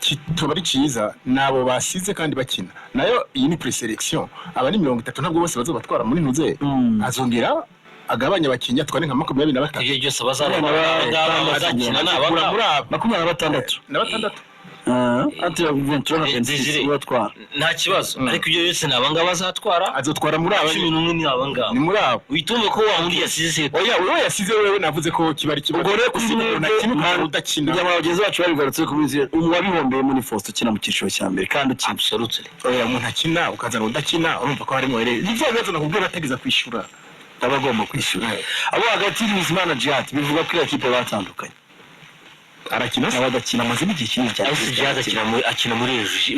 kituba ari cyiza nabo basize kandi bakina nayo iyi ni preselection abari 30 ntabwo bose bazobatwara muri ntuze azongera agabanya abakinya twari nka 23 ibyo byose bazakina n'abakura 26 na batandatu ati Ventura batwara nta kibazo ariko ibyo byose nabanga bazatwara azotwara muri aba 11 ni abanga ni muri abo witumbe ko wahundi yasize oya wewe yasize wewe navuze ko kibari kibazo gore kusimuna kintu udakina ya bagenzi bacu barigarutse ku bizi wabihombeye muri Faustin ukina mu cyiciro cya mbere kandi ukina absolutely oya umuntu akina ukazana udakina urumva ko harimo rero ivyo bibazo nakubwira ategeza kwishura abagomba kwishura abo hagati y'Imana Jihad bivuga ko ikipe batandukanye arakina n'abadakina amaze igihe kinini cyane Jihad akina muri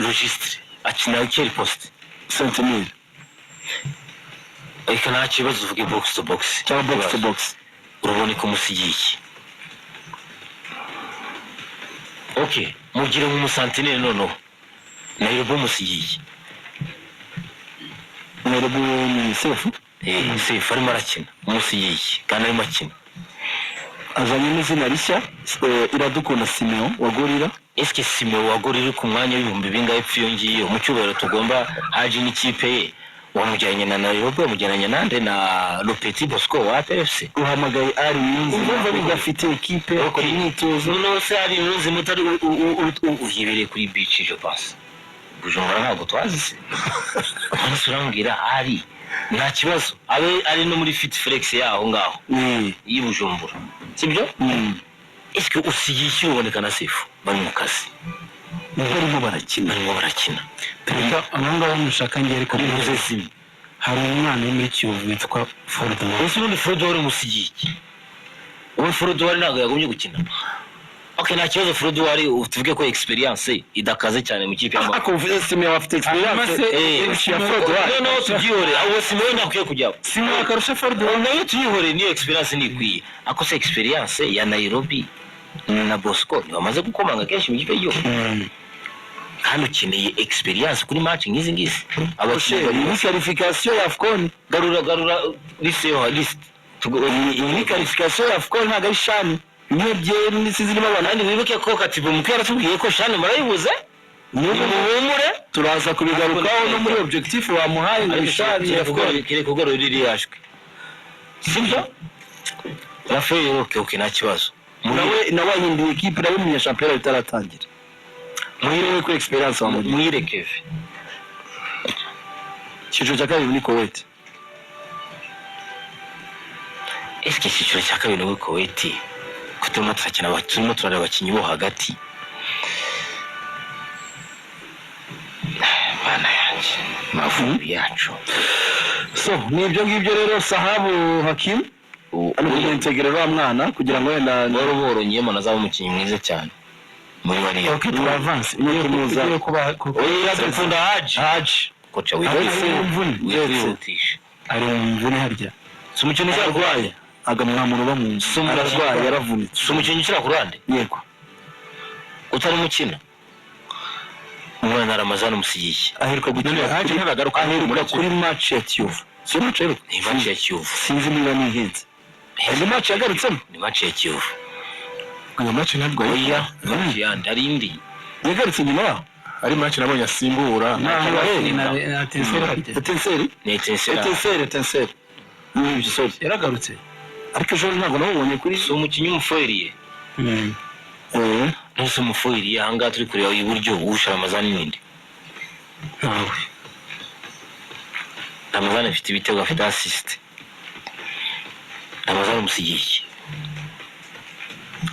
registre akina kuri poste Saint-Denis eka nta kibazo uvuge box to box cyangwa box to box urabona ko musigiye okay mugire mu Saint-Denis nono Nairobi musigiye Nairobi ni sefu sefu arimo arakina musigiye kandi arimo akina azanye n'izina rishya Iradukunda Simeo wa Gorilla eske Simeo wa Gorilla ku mwanya w'ibihumbi bingahe pfiyo ngiyo mu cyubahiro tugomba haje n'ikipe ye wamujyanye na Nairobi wamujyanye nande na Le Petit Bosco wa APFC uhamagaye ari nyinzi umva bigafite equipe ko imyitozo no se ari nyinzi mutari uhibereye kuri beach je pense Bujumbura ntabwo twazi urambwira ari nta kibazo ari no muri fit flex yaho ngaho y'Ibujumbura sibyo eske usigishyira uboneka na sefu bari mu kazi barimo barakina perezida amanga bamushaka ngere ariko bivuze simi hari umwana muri Kiyovu witwa Fordo ese undi Fordo wari musigiki uwo Fordo wari ntabwo yagumye gukina okay nta kibazo Fordo wari tuvuge ko experience idakaze cyane mu kipe y'amaguru akumva Simeo afite experience ya Fordo no tugihore abo Simeo nakwiye kujya Simeo akarusha Fordo nayo tuyihore ni experience ni kwiye akose experience ya Nairobi na Bosco bamaze gukomanga kenshi mu kipe y'igihugu kandi ukeneye experience kuri match ngizi ngizi abakinnyi ni qualification ya AFCON garura list ni qualification ya AFCON ntago ari shani nyebye n'isizirimo abanandi wibuke ko Katibu mukera tubwiye ko shani murayibuze n'umumure turaza kubigarukaho no muri objectif wamuhaye ngo shani ya AFCON kire kugarura riri yashwe sibyo Rafael okay nta kibazo nawe ahinduye equipe nawe mu championnat itaratangira muhirewe ko experience muhirekeve cyiciro cya kabiri ni Kuwait eske cyiciro cya kabiri ni Kuwait kuturimo turakina turimo turareba abakinnyi bo hagati bana yanjye mavubi yacu so nibyo ngibyo rero Sahabu Hakim ari integrero wa mwana kugira ngo wenda boro nyemo nazaba umukinnyi mwiza cyane muri bane okay turavance iyo kuba iradukunda haji kocha wihutisha ari umvune harya sumukinnyi cyarwaye agamwamuro bamunzi sumurarwaye yaravunitse sumukinnyi cyira kurande yego utari mukina umwana Ramazani musigiye aheruka gukina haje ntagaruka kuri match ya Kiyovu so match ni match ya Kiyovu sinzi niba nihenze ni match yagarutsemo ni match ya Kiyovu iyo match ntabwo oya match yandi ari indi yagarutse nyuma ari match nabonye asimbura na Tenseri ni ibyo yaragarutse ariko ejo ntabwo nabonye kuri so umukinnyi umufoyiriye nose umufoyiriye ahangaha turi kureba iburyo ushara Ramazani ninde ntawe Ramazani afite ibitego afite assist Ramazani musigiye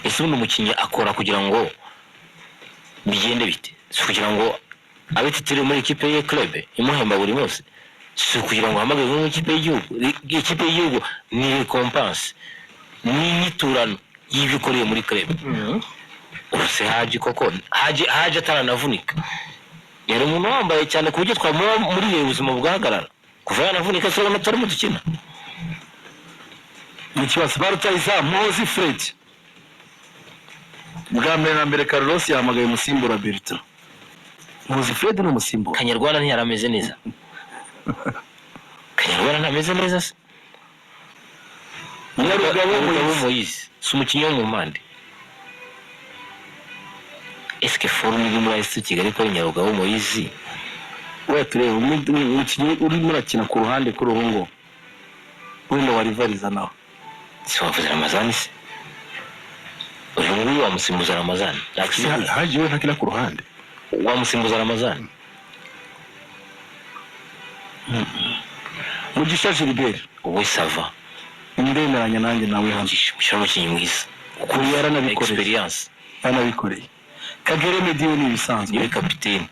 ese uno mukinnyi akora kugira ngo bigende bite si kugira ngo abititire muri ikipe ye club imuhemba buri munsi si kugira ngo hamagaze mu ikipe y'igihugu ni recompense ni niturano yibikoreye muri club urose haje koko haje ataranavunika yari umuntu wambaye cyane ku buryo twamuba muri ubuzima bwahagarara kuva yanavunika se n'atari mu dukina mu kibazo barutayiza Mozi Fred bwa mbere na mbere Carlos yahamagaye umusimbura Bertrand Mozi Fred ni umusimbura Kanyarwanda ntiyarameze neza Kanyarwanda ntameze neza se Nyarugabo Moise si umukinnyi wo mu mpande eske forume iri muri AS Kigali ko Nyarugabo Moizi we tureba umukinnyi urimo urakina ku ruhande kuri ubu ngo wenda warivariza nawe si wavuze Ramazani se uyu nguyu wamusimbuza Ramazani hajiwe ntakina ku ruhande wamusimbuza Ramazani Mugisha Gilbert wowe sava ndemeranya nanjye nawe hano Mugisha umukinnyi mwiza ukuri yaranabikoreye experience yaranabikoreye Kagere Medio ni ibisanzwe niwe kapiteni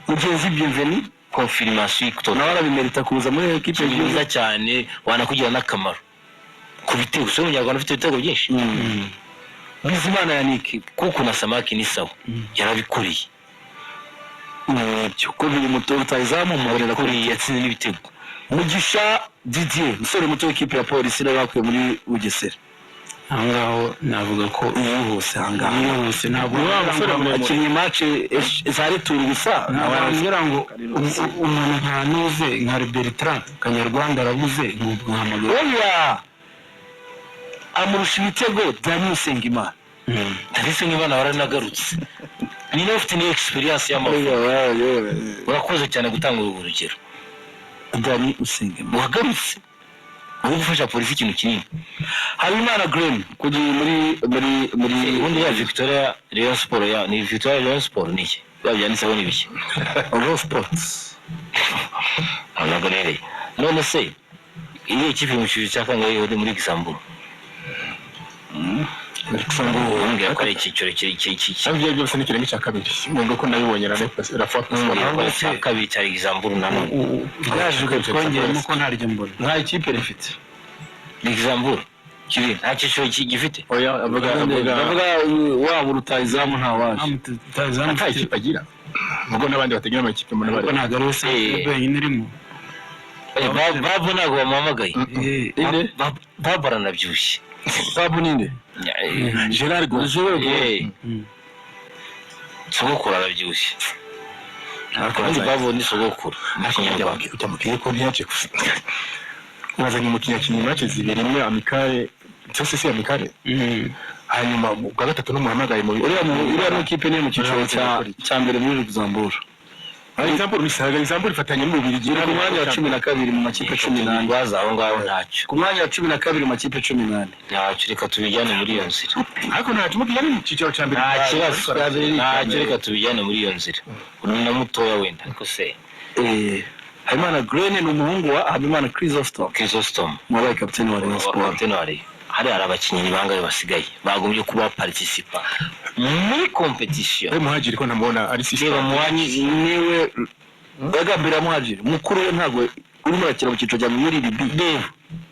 Mugenzi Bienvenu confirmation nawe arabimerita kuza muri equipe mwiza cyane wanakugira n'akamaro ku bitego so Umunyarwanda ufite ibitego byinshi Bizimana Yannick kuko na Samaki ni sawa yarabikoreye cyo ko biri muto utayizamu murera kuri yatsinze n'ibitego Mugisha Didier musore muto w'ikipe ya polisi nawe bakuye muri Bugesera ahangaho navuga ko yihuse ahangaha yihuse ntabwo akinye match za retour gusa nabambwira ngo umuntu nka nuze nka Bertrand Kanyarwanda arabuze nk'umuhamagaro oya amurusha ibitego Daniel Sengimana Sengimana waranagarutse niba ufite ni experience y'amavubi urakoze cyane gutanga urugero Daniel Sengimana wagarutse aho gufasha polisi ikintu kinini Habimana Graham kugiye muri ubundi ya Victoria Rayon Sport ya ni Victoria Rayon Sport niki babyanditseho n'ibiki Rayon Sports anagarere none se iyi ikipe mu cyiciro cya kangahe yode muri Luxembourg Luxembourg ko ari icyiciro cyangwa byose ni kirenge cya kabiri ngo ko nabibonye la fois cya kabiri cya Luxembourg nano yaje twongeyemo ko ntaryo mbona nta ikipe rifite Luxembourg kibi nta cyiciro gifite oya avuga waba urutayizamu nta waje nta ikipe agira ubwo n'abandi bategera amakipe muri bari ntabwo ari wese wenyine irimo babu ntabwo bamuhamagaye babu aranabyibushye babu ninde Gerard sogokuru arabyibushye kandi babu ni sogokuru utamubwiye ko ntiyaje wazanye umukinnyi akinye match zibiri muri amicale cyose si amicale hanyuma bwa gatatu n'umuhamagaye mu uriya n'ikipe ni mu cyiciro cya mbere muri Luxembourg Luxembourg misaga Luxembourg ifatanye n'umubiri ku mwanya wa 12 mu makipe 18 bazaho ngaho ntacyo ku mwanya wa 12 mu makipe 18 ntacyo reka tubijyane muri iyo nzira ariko ntacyo mukijyane mu cyiciro cya mbere nta kibazo ntacyo reka tubijyane muri iyo nzira uri na mutoya wenda ariko se Habimana Graham ni umuhungu wa Habimana Chrysostom wabaye kapiteni wa Rayon Sport hari abakinnyi bangaye basigaye bagombye kuba participa muri competition muhajiri ko ntamubona ari reba muwanyi niwe bagambira muhajiri mukuru we ntago urimo arakira mu cyiciro cya muri Libi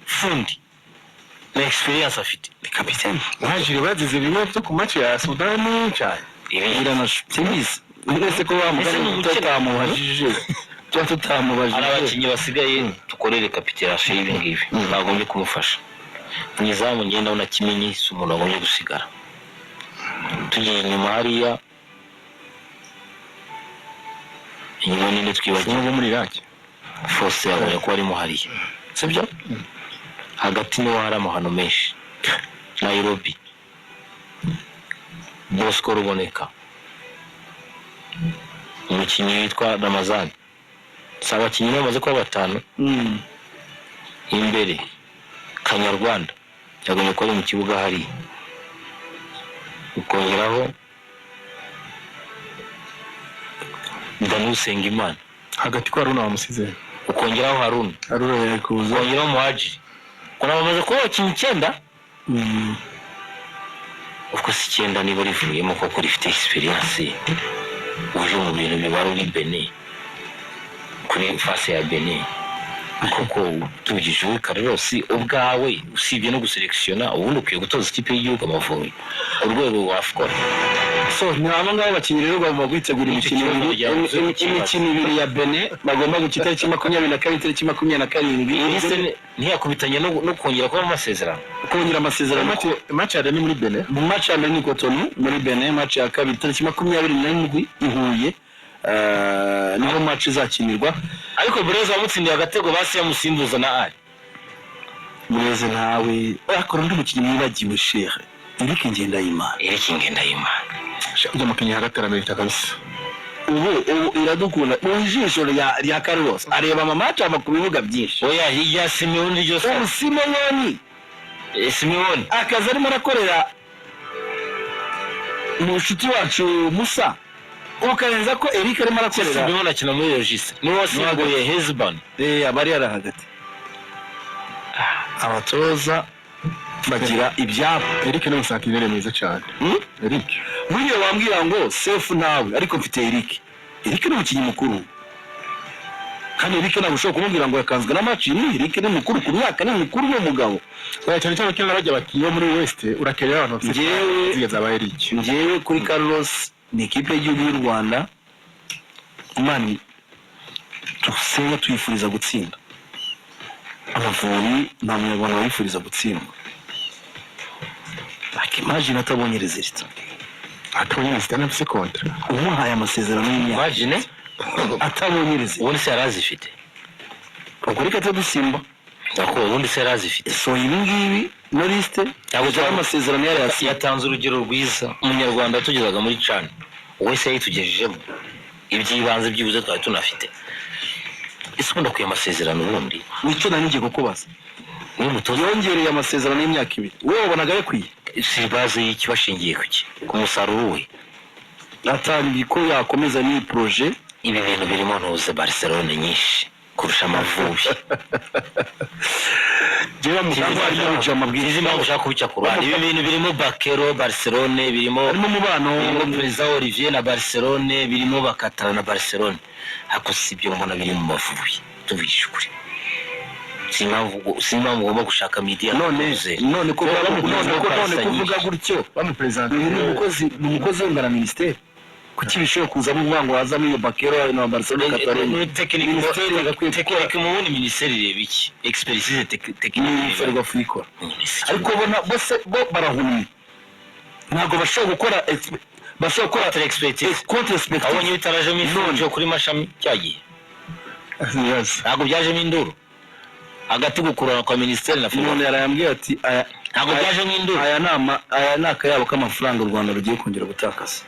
fundi na experience afite kapiteni muhajiri bazize bimwe byo ku match ya Sudan cyane ibira na tennis uretse ko bamugana tutamubajije hari abakinnyi basigaye tukorere kapitulation y'ibi ngibi bagombye kumufasha mwizamu ngenda una kimenyi si umuntu agombye gusigara tugiye inyuma hariya inyuma ninde twibagiwe ngo muri Iraq Faustin yabonye ko arimo hariya sibyo hagati niho hari amahano menshi Nairobi Bosco Ruboneka umukinnyi witwa Ramazani saba abakinnyi bamaze kuba batanu imbere Kanyarwanda cyagomye ko ari mu kibuga hari ukongeraho Daniel Sengimana hagati ko Haruna wamusize ukongeraho Haruna yakuza ukongeraho Muhaji kuna bamaze kuba abakinnyi 9 uko si 9 nibo rivuyemo koko rifite experience uje mu bintu bibaro ni Benin kuri fase ya Benin koko tugije Carlos ubwawe usibye no guselektiona ubundi ukwiye gutoza ikipe y'igihugu Amavubi urwego wa AFCON so nyama ngaho abakinnyi rero bagomba kwitegura imikino ibiri ya Benin bagomba gukita itariki 22 itariki 27 ntiyakubitanye no kongera kuba amasezerano match ya ni muri Benin mu match ya Benin Cotonou muri Benin match ya kabiri itariki 27 ihuye niho match izakinirwa ariko Bureza wamutsindiye agatego basi yamusimbuza na Ali Bureza ntawe akora undi mukinnyi mwibagiwe Sheikh Eric Ngendahimana ujya mukinnyi hagati aramerita kabisa. ubu iradukunda mu jisho rya Carlos areba amamatch ava ku bibuga byinshi. oya ya Simeone ryo ubu Simeone akazi arimo arakorera umushuti wacu Musa ukarenza ko Eric arimo arakorera Simeone akina muri Regis ni wasimbuye Hezban abari yari hagati. Abatoza bagira ibyabo. Eric ni umusakinere mwiza cyane. Eric buriya wambwira ngo safe nawe ariko mfite Eric ni umukinnyi mukuru kandi Eric ntabwo ushobora kumubwira ngo yakanzwe n'amaci. Eric ni mukuru ku myaka, ni mukuru n'umugabo. cyane cyane ko bajya bakiye muri West urakerera abantu bafite zigeza Eric. Ngewe kuri Carlos ni ikipe y'igihugu y'u Rwanda imana tusenya tuyifuriza gutsinda. Amavubi nta munyarwanda wifuriza gutsinda. Imagine atabonye result. Atabonye result anafise kontra. Umuhaye amasezerano y'imyaka. Imagine atabonye result. ubundi se yarazifite. Ubwo reka tudusimba. Dako ubundi se yarazifite. So ibi ngibi no liste cyangwa amasezerano yari yatanze urugero rwiza. Umunyarwanda tugezaga muri Chan. Wese yitugejejemo. Ibyibanze byibuze twari tunafite. Isukunda kuya amasezerano ubundi. Nicyo nanjye kukubaza. Ni mutoza yongereye amasezerano y'imyaka 2. Wewe wabonaga yakwiye? Si baze y'ikibashingiye kuki ku musaruro we. Natangiye ko yakomeza ni projet. Ibi bintu birimo ntuze Barcelona nyinshi kurusha Amavubi. Jewe mugambo ari mu jama bwiza impamvu ushaka kubica ku ruhande. Ibi bintu birimo Bakero Barcelona, birimo umubano Perezida Olivier na Barcelona, birimo bakatana na Barcelona. Ako sibyo mbona biri mu Mavubi tubishukure. Simpamvu ugomba gushaka media none ko kuvuga gutyo bamupresenta umukozi w'ingana ministeri kuki bishobora kuza mu mwango waza muri Bakero na Barcelona Catalonia. Technique mu bundi ministeri reba iki expertise technique ferwa friko ariko bona bose bo barahumye ntago bashobora gukora expertise contre expertise. abonye bitaraje mu ifunjo kuri mashami cyagiye ntago byaje mu induru hagati gukurana kwa ministeri na Finland. Yarayambwiye ati ntago byaje mu induru. aya nakayabo k'amafaranga u Rwanda rugiye kongera gutakaza.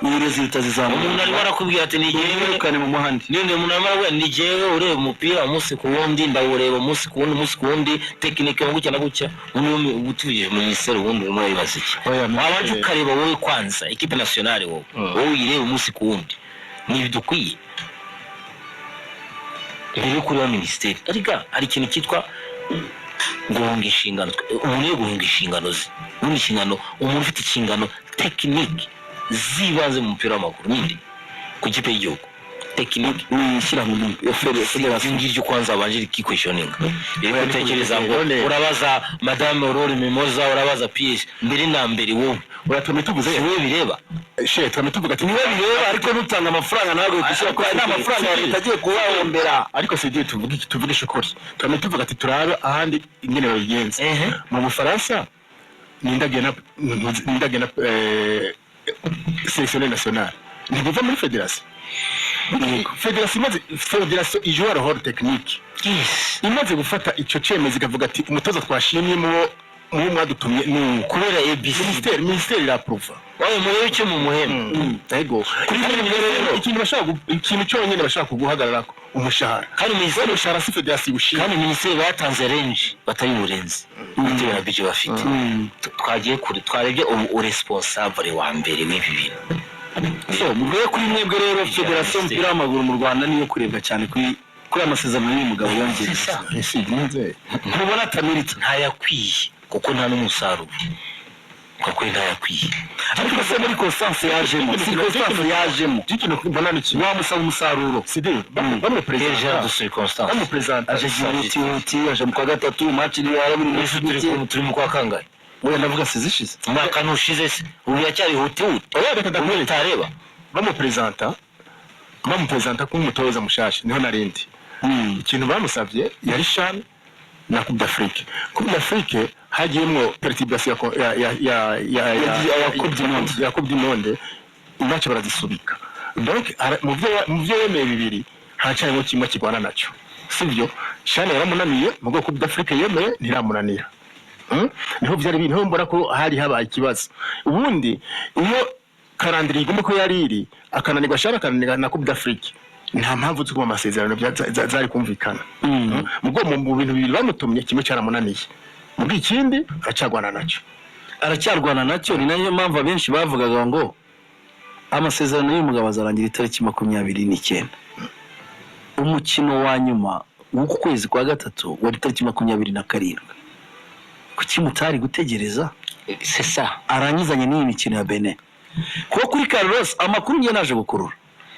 Ni resulta zizamuka. Umuntu ari barakubwira ati ni jewe kane mu muhandi. Ninde umuntu amara ni jewe ureba umupira umunsi ku wundi ndawureba umunsi ku wundi technique ngo cyana gucya umuntu ubutuje mu ministeri ubundi muri baziki. Wabanje ukareba wowe kwanza equipe nationale wowe uyireba umunsi ku wundi. Ni bidukwiye. Rero kuri wa ministeri ariko hari ikintu cyitwa guhunga inshingano. Umuntu yo guhunga inshingano ze umuntu inshingano umuntu ufite inshingano technique zibanze mu mupira w'amaguru ninde ku kipe y'igihugu technique nishyira mu federation ngiryo kwanza abanje kikwishoninga. Rero utekereza ngo urabaza Madame Aurore Mimoza urabaza PS mbere na mbere wowe uratome tuvuze wowe bireba twame tuvuga ati niwe bireba ariko nutanga amafaranga nawe gushyira ko nta mafaranga yatagiye kubahombera. Ariko se tuvugisha ukuri twame tuvuga ati turaba ahandi ingene bayigenza mu Bufaransa nindagiye na sélection nationale ntibuva muri fédération. Fédération ijua rôle technique imaze gufata ico cemezi kavuga ati umutoza twashimye mu mwadutumye ni kubera ABC ministère la prova wayo muri cyo mu muhemu ego kuri rero ikintu cyonyine bashaka kuguhagararako umushahara kandi ministère umushahara si fédération bushira kandi ministère batanze range batari uburenzi bitewe na budget bafite. Twagiye kuri twarebye ubu responsable wa mbere w'ibi bintu. So mubwiye kuri mwebwe rero Federation y'umupira w'amaguru mu Rwanda niyo kurebwa cyane kuri amasezerano y'umugabo yongeye. Ese nze ntubona atamirita ntayakwiye kuko nta n'umusaruro kuko ntayakwiye. Ariko se muri Constance yajemo ikintu mbona ni iki wamusaba umusaruro sidi bamwe president de circonstance bamwe president aje aje mu kwa gatatu match ni yarabiri turi mu kwa kangahe oya ndavuga sizishize umwaka ntushize se ubu yacyari huti oya reka ndakwere tareba bamwe president ku mutoza mushasha niho narindi ikintu bamusavye yari Chan na Coupe d'Afrique. Coupe d'Afrique hagiyemo perturbation ya Coupe du Monde match barazisubika. Donc mu byo yemeye bibiri hacyarimo kimwe kigwana nacyo sivyo. Chan yaramunaniye mu bwo Coupe d'Afrique yemeye ntiramunanira. Niho byari bintu mbona ko hari habaye ikibazo. Ubundi iyo karandiri igomba ko yari iri akananirwa shara akananirwa na Coupe d'Afrique nta mpamvu zo kuba amasezerano zari kumvikana mugo mu bintu bibiri bamutumye kimwe cyaramunaniye mu bw'ikindi aracyarwana nacyo ni nayo mpamvu abenshi bavugaga ngo amasezerano y'umugabo azarangira itariki 29 umukino wa nyuma w'uku kwezi kwa gatatu wari itariki 27 kuki mutari gutegereza c'est ça aranyizanye n'iyi mikino ya Benin kuko kuri Carlos amakuru ngiye naje gukurura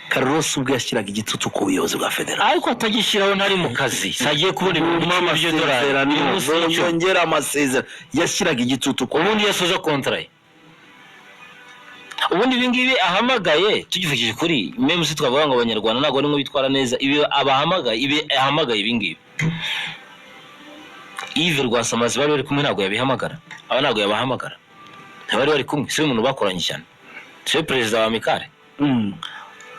Carlos ubwo yashyiraga igitutu ku buyobozi bwa federal ariko atagishyiraho ntari mu kazi sagiye kubona amasezerano yongera amasezerano yashyiraga igitutu ku ubundi yasoza kontra ye ubundi ibingibi ahamagaye tugifashije kuri meme se twavuga ngo abanyarwanda ntago ari ngo bitwara neza ibi ahamagaye ibingibi Yves Rwasamazi bari kumwe ntago yabihamagara aba ntago yabahamagara bari kumwe si umuntu bakoranye cyane c'est president wa Mikare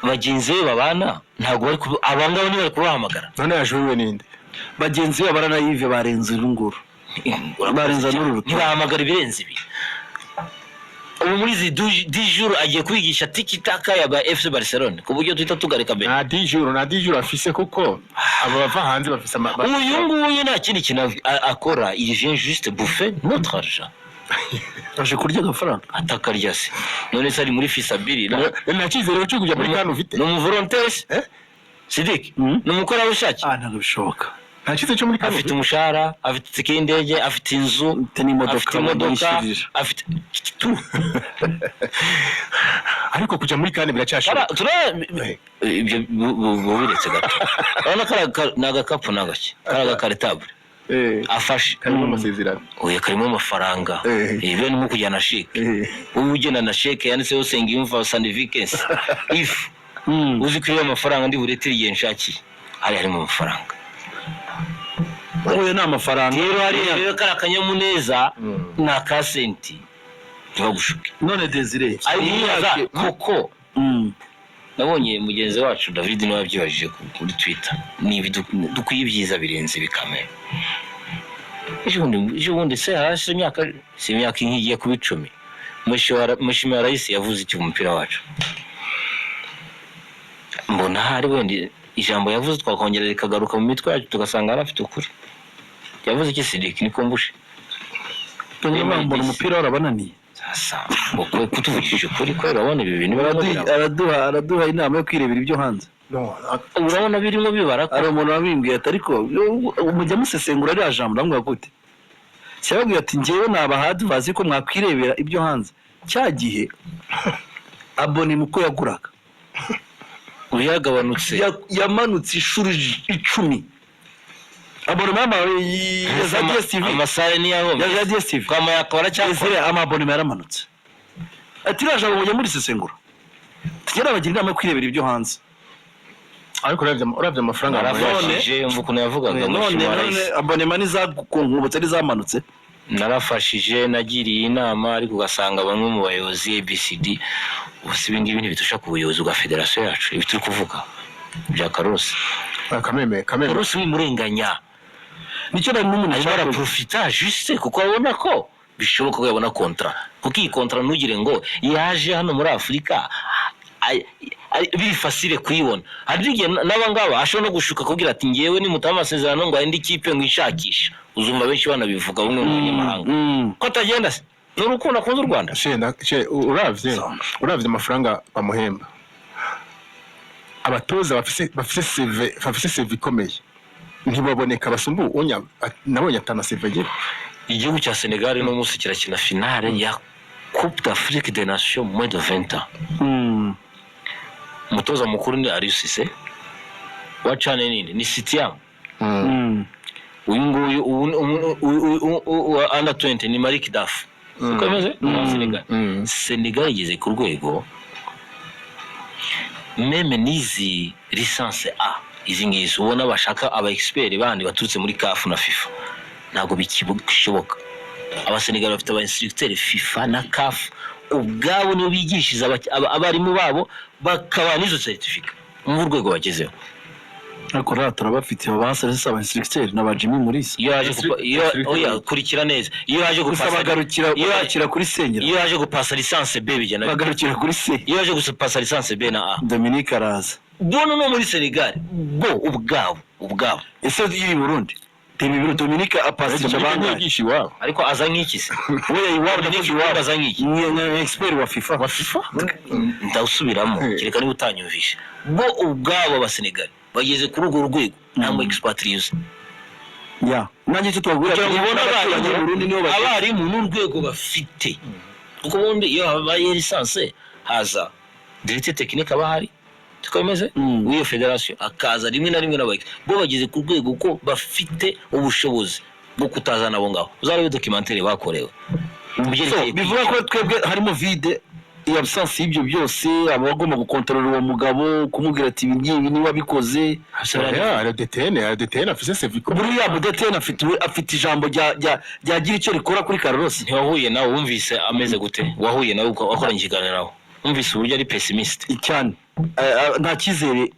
bagenzi be babana ntago bari abangabo ni bari kubahamagara none yajuwe ninde bagenzi be barana Yves barenze urunguru barenza n'uru ntibahamagara ibirenze ibi ubu muri zi 10 jours agiye kwigisha tiki taka ya ba FC Barcelona ku buryo twita tugareka be na 10 jours afise kuko abo bava hanze bafise uyu nguyu nta kindi kintu akora il vient juste bouffer notre argent aje kurya agafaranga atakarya se none se ari muri fisabiri na cyizere cyo kujya muri kanu ufite no mu volontaire Sidik no mukora bushake ntabwo bishoboka nta cyizere cyo muri kanu afite umushara afite tike y'indege afite inzu n'imodoka afite ariko kujya muri kane biracyashobora ibyo biretse gato urabona ko nagakapu nagake karaga karitable afashe karimo amasezerano oya karimo amafaranga ibyo ni kujyana sheke ubu ugenda na sheke yanditseho Sengiyumva Sandivikes if uzi ko iyo amafaranga ndi buretiriye nshaki harimo amafaranga oya na amafaranga rero karakanyamuneza na kasenti ntibagushuke none Desire ari koko nabonye mugenzi wacu David niwe yabyibajije kuri Twitter ni dukwiye ibyiza birenze bikamera ejo se hasi imyaka ingiye ku 10 Mheshimiwa Rais yavuze iki umupira wacu mbona hari wende ijambo yavuze twakongera rikagaruka mu mitwe yacu tugasanga arafite ukuri yavuze iki Sidik nikumbushe mbona umupira warabananiye sasa ukwe kutuvugije kuri ko urabona ibi bintu araduha inama yo kwirebera ibyo hanze urabona birimo bibara ari umuntu wabimbwiye ati ariko umujya musesengura ari ajambo ndamubwira gute cyababwiye ati ngewe nabahadi bazi ko mwakwirebera ibyo hanze cya gihe abone muko yaguraga uyagabanutse yamanutse ishuri 10 abonema ya DSTV amasare ni yaho ya DSTV kama yakora cyangwa amabonema yaramanutse ati raje mujya muri sesengura tugera bagira inama yo kwirebera ibyo hanze ariko uravye amafaranga arafashije umva ukuntu yavugaga none abonema nizakunkubutse nizamanutse narafashije nagiriye inama ariko ugasanga bamwe mu bayobozi ABCD usibingi ibintu bitusha ku buyobozi bwa federation yacu ibi turi kuvuga bya Carlos kameme Carlos wimurenganya nicyo nari n'umuntu ashobora profita juste kuko abona ko bishoboka ko yabona contrat kuko iyi contrat ntugire ngo yaje hano muri Afrika biri facile kuyibona hari igihe n'abangaba ashobora no gushuka kugira ati ngewe ni mutama amasezerano ngo indi kipe ngishakisha uzumva benshi banabivuga bumwe mu banyamahanga ko atagenda se n'urukundo akunze u Rwanda uravye amafaranga bamuhemba abatoza bafise CV ikomeye ntibaboneka basumbu onya nabonye atana CV agira igihugu cya Senegal no musi kirakina finale ya Coupe d'Afrique des Nations moins de 20 ans mutoza mukuru ni Aliou Cissé wacane nini ni Sitiam uyu nguyu under 20 ni Malik Daf ukomeze Senegal Senegal igeze ku rwego meme nizi licence A izi ngizi ubona bashaka aba expert bandi baturutse muri CAF na FIFA ntago bikibushoboka abasenegal bafite aba instructeur FIFA na CAF ubwabo niyo bigishiza abarimu babo bakaba nizo certificate mu rwego bagezeho ariko rero turabafite abasare saba instructeur na ba Jimmy Mulisa iyo yaje oya kurikira neza iyo yaje gusa gupasa bagarukira kuri Sengera iyo yaje gupasa licence B bijyana bagarukira kuri C iyo yaje gupasa licence B na A Dominique araza bono no muri Senegal bo ubwabo ese yiri Burundi Temi Dominique apasisha bangahe yigisha iwabo ariko aza nk'iki se we iwabo Dominique iwabo aza nk'iki ni expert wa FIFA ndawusubiramo kereka niba utanyumvisha bo ubwabo abasenegali bageze kuri urwo rwego nta mu expatriés ya nanjye cyo twagura kugira ngo ubone Burundi niyo abarimu n'urwego bafite kuko ubundi iyo habaye lisanse haza directeur technique abahari tukomeze w'iyo federation akaza rimwe na rimwe n'abaki bo bageze ku rwego ko bafite ubushobozi bwo kutazana abo ngaho uzarebe documentaire bakorewe bivuga ko twebwe harimo vide iyo absence y'ibyo byose abagomba gukontorora uwo mugabo kumubwira ati ibi niba bikoze DTN afise seviko buriya DTN afite ijambo ryagira icyo rikora kuri Carlos ntiwahuye nawe wumvise ameze gute wahuye nawe wakoranye ikiganiro nawe wumvise uburyo ari pessimist cyane nta cyizere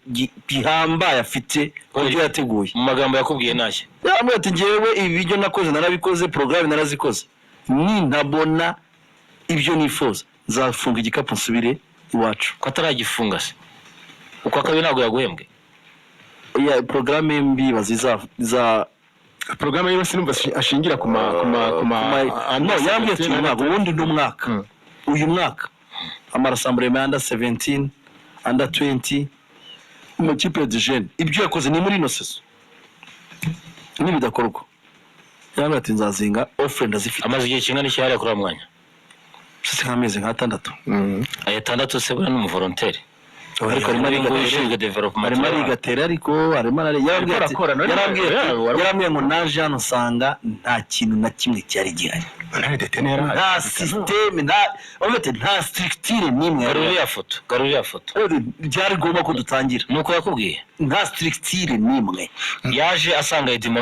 gihambaye afite ibyo yateguye mu magambo yakubwiye nashye yamwe ati ngewe ibi byo nakoze narabikoze programme narazikoze ntabona ibyo nifuza nzafunga igikapu nsubire iwacu ko ataragifunga se uko akabi ntabwo yaguhembwe ya programme mbi baziza programme yiwe sinumva ashingira kuma no yambye ati ntabwo ubundi n'umwaka uyu mwaka amarassemblée under 17 under 20 mu kipe de jeune ibyo yakoze ni muri no seso nibidakorwa yambye ati nzazinga offre ndazifite amaze igihe kingana iki yari kuri amwanya sisi nk'amezi nk'atandatu ayatandatu se bura n'umuvolontaire ariko arimo arigatera ariko arimo yarambwiye ngo naje hano nsanga nta kintu na kimwe cyari gihari nta systeme nta structure n'imwe garurira foto byari ngombwa ko dutangira nuko yakubwiye nta structure n'imwe yaje asanga Edimo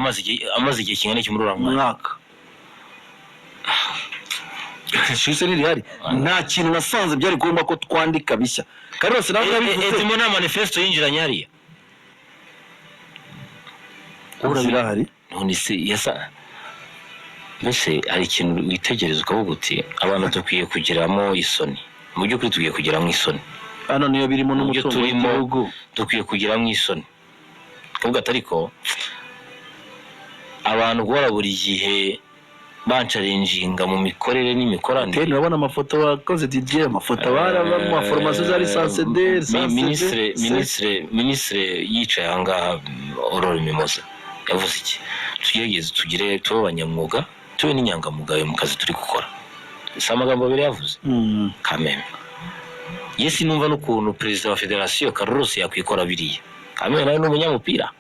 amaze igihe kingana iki muri mwaka shise nirihari nta kintu nasanze byari ngombwa ko twandika bishya Carlos nawe yabivuze Edimo na manifesto yinjiranye hariya urabirahari none se yasa mbese hari ikintu witegereza ukavuga uti abantu dukwiye kugiramo isoni mu by'ukuri tugiye kugiramo isoni hano niyo birimo n'umutungo w'igihugu dukwiye kugiramo isoni kuvuga atariko abantu guhora buri gihe bancarenjinga mu mikorere n'imikoranire urabona amafoto wakoze DJ amafoto baraba formation za licence D ministre yicaye ahangaha Aurore Mimoza yavuze iki tugeze tugire abanyamwuga tube n'inyangamugayo mu kazi turi gukora si amagambo abiri yavuze kameme yesi numva n'ukuntu perezida wa federasiyo Carlos yakwikora biriya kameme nawe n'umunyamupira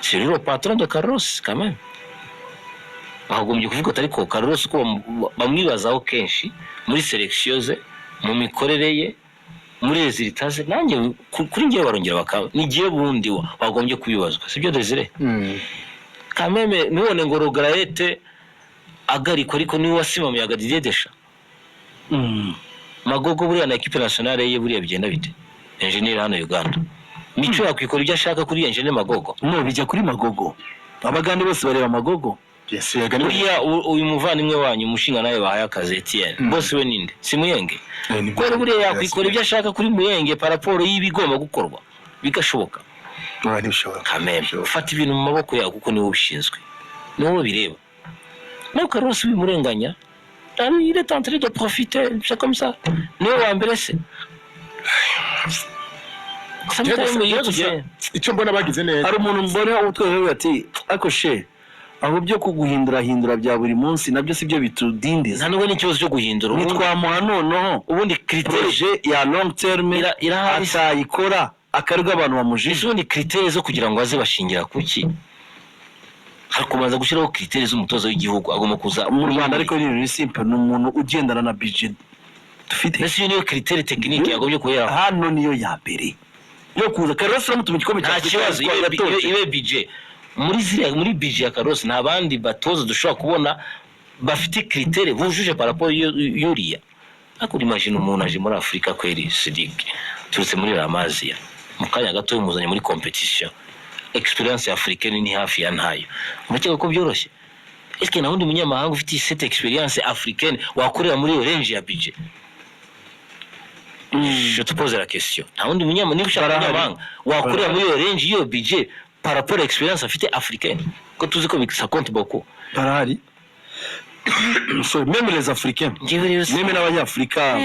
c'est le patron de Carlos quand même bagombye kuvuga atari ko Carlos ko bamwibazaho kenshi muri selection ze mu mikorere ye muri resultats nanjye kuri ngiye barongera bakaba nigiye bundi bagombye kubibazwa sibyo Desire quand même none ngo Rograete agariko ariko ni wasimamiye Didier Deschamps Magogo buriya na equipe nationale ye buriya bigenda bite engineer hano Uganda mico yakwikora ibyo ashaka kuri engineer Magogo no bijya kuri Magogo abagande bose bareba Magogo buriya uyu muvandimwe wanyu umushinga nawe bahaye akazi Etienne bose we ninde si Muyenge kwera buriya yakwikora ibyo ashaka kuri Muyenge paraporo y'ibigomba gukorwa bigashoboka kameme ufata ibintu mu maboko yawe kuko niwe ubishinzwe niwe bireba nawe Carlos bimurenganya il est en train de profiter c'est comme ça niwe wa mbere se icyo mbona bagize neza hari umuntu mbona utwewe ati akoshe aho byo kuguhindura bya buri munsi nabyo sibyo bitudindiza nta nubwo n'ikibazo cyo guhindura nitwamuha noneho ubundi critère ya long term atayikora akarwa abantu bamujije ubundi critère zo kugira ngo aze bashingira kuki hari kubanza gushyiraho critère z'umutozo w'igihugu agomba kuza mu Rwanda ariko ni simple n'umuntu ugendana na budget dufite mbese niyo critère technique yagombye kuhera hano niyo ya mbere yo kuza Carlos mu gikombe cya kibazo ibe budget muri budget ya Carlos nta bandi batoza dushobora kubona bafite critère bujuje par rapport yuriya akuri imagine umuntu aje muri Afrika kweri Sidik turutse muri Ramazia mu kanya gato yumuzanye muri competition experience africaine ni hafi ya ntayo urakeka ko byoroshye eske na wundi munyamahanga ufite cette experience africaine wakorera muri iyo range ya budget je te pose la question nta wundi munyamahanga niba ushaka munyamahanga wakorera muri iyo range iyo budget par rapport à experience afite africaine ko tuzi ko ça compte beaucoup barahari so même les africains même n'abanyafrika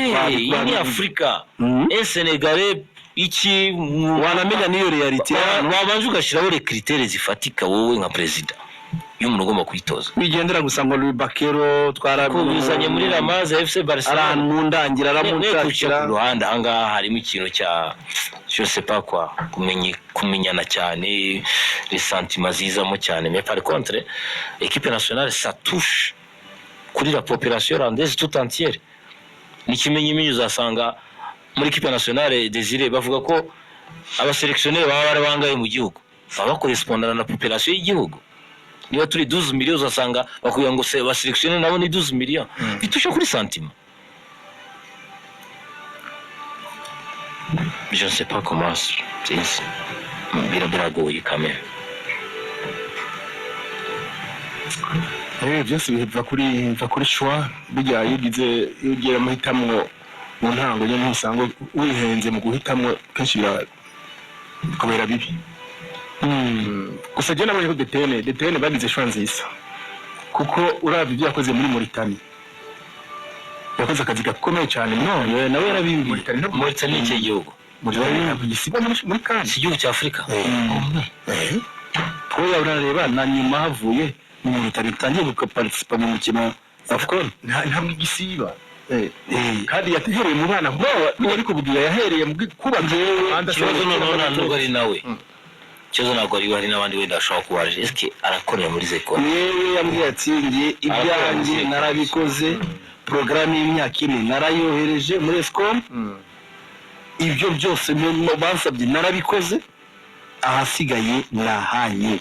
ni Afrika un Sénégalais iki wanamenya niyo reality wabanje ugashiraho les critères zifatika wowe nka president y'umuntu ugomba kwitoza wigendera gusa ngo Louis Bakero twarabizanye muri Ramaze FC Barcelona arantu ndangira aramutakira ruhande ahangaha harimo ikintu cya je sais pas quoi kumenyana cyane les sentiments zizamo cyane mais par contre équipe nationale ça touche kuri la population rwandaise tout entière nikimenye uzasanga muri équipe nationale Désiré bavuga ko abaselectionnaire baba bangaye mu gihugu baba correspondana na population y'igihugu niba turi 12 millions uzasanga bakuye ngo se baselectionnaire nabo ni 12 millions bitusha kuri sentiment je ne sais pas comment c'est biragoye quand même byose biva kuri choix bijya yigize yogera amahitamo mu ntango nyine ntisango wihenze mu guhitamo kenshi bikabera bibi gusa je nabonye ko DTN bagize choix nziza kuko uravye ibyo yakoze muri Mauritania yakoze akazi gakomeye cyane none nawe yarabimbi Mauritania n'iki gihugu muri kan si igihugu cya Afrika ko urareba na nyuma havuye mu bitangiye guparticipa mu mukino AFCON ntabwo igisiba kandi yatehereye mu bana bo ariko bugiye yahereye mu kuba ikibazo ntabwo ari nawe cyozo ntabwo ari n'abandi wenda ashobora kubaje eske arakorera muri Zekora yewe yambwiye ati ngiye ibyanjye narabikoze programme y'imyaka ine narayohereje muri Escom ibyo byose bansabye narabikoze ahasigaye nahanye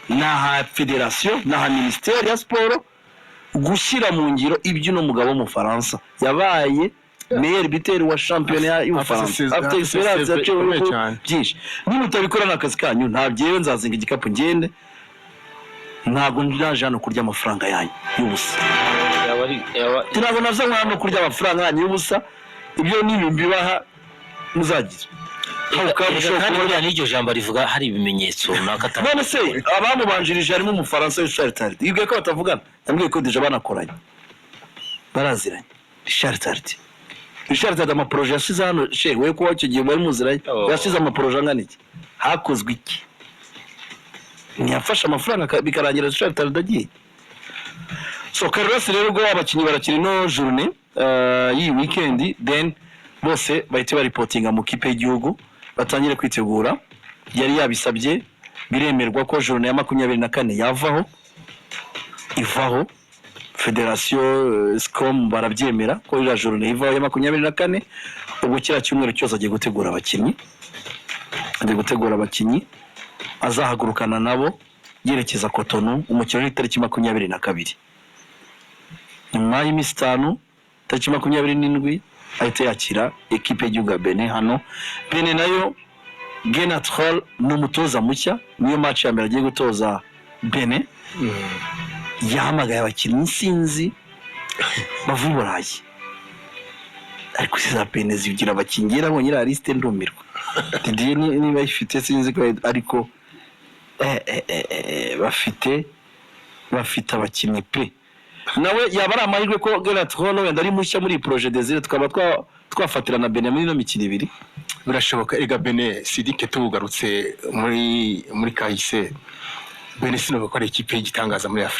naha federation naha ministère ya sport gushyira mu ngiro ibyo no mugabo mu Faransa yabaye meilleur buteur wa championnat y'Ubufaransa afite experience yaciwe byinshi niba utabikora n'akazi kanyu ntabyewe nzazinga igikapu ngende ntabwo ndaje hano kurya amafaranga yanyu y'ubusa ntabwo naza hano kurya amafaranga yanyu y'ubusa ibyo n'ibimbi baha muzagira kandi buriya n'iryo jambo rivuga hari ibimenyetso runaka none se abamubanjirije harimo umufaransa Richard Tardy yibwiye ko batavugana yambwiye ko deja banakoranye baraziranye Richard Tardy amaproje yasize hano we ko wacyo gihe bari muziranye yasize amaproje angana iki hakozwe iki ntiyafashe amafaranga bikarangira Richard Tardy agiye so Carlos rero ubwo abakinnyi barakina no journée iyi weekend then bose bahita baripotinga mu kipe y'igihugu batangire kwitegura yari yabisabye biremerwa ko journée ya 24 yavaho ivaho federation Scom barabyemera ko ira journée ivaho ya 24 ubwo kira cyumweru cyose agiye gutegura abakinnyi azahagurukana nabo yerekeza Cotonou umukino w'itariki 22 nyuma y'imisi 5 tariki 27 ahita yakira equipe y'igihugu ya Benin hano Benin nayo Genatrol n'umutoza mushya niyo match ya mbere agiye gutoza Benin yahamagaye abakinnyi sinzi bavuye Burayi ariko siza Benin zigira abakinnyi nabonye ira liste ndumirwa Didier niba ifite sinzi ko ariko bafite abakinnyi pe nawe yaba ari amahirwe ko Genatrol wenda ari mushya muri projet Désiré tukaba twafatira na Benin muri no mikino ibiri birashoboka ega Benin Sidike tugarutse muri kahise Benin sino ko ari ikipe y'igitangaza muri Afrika.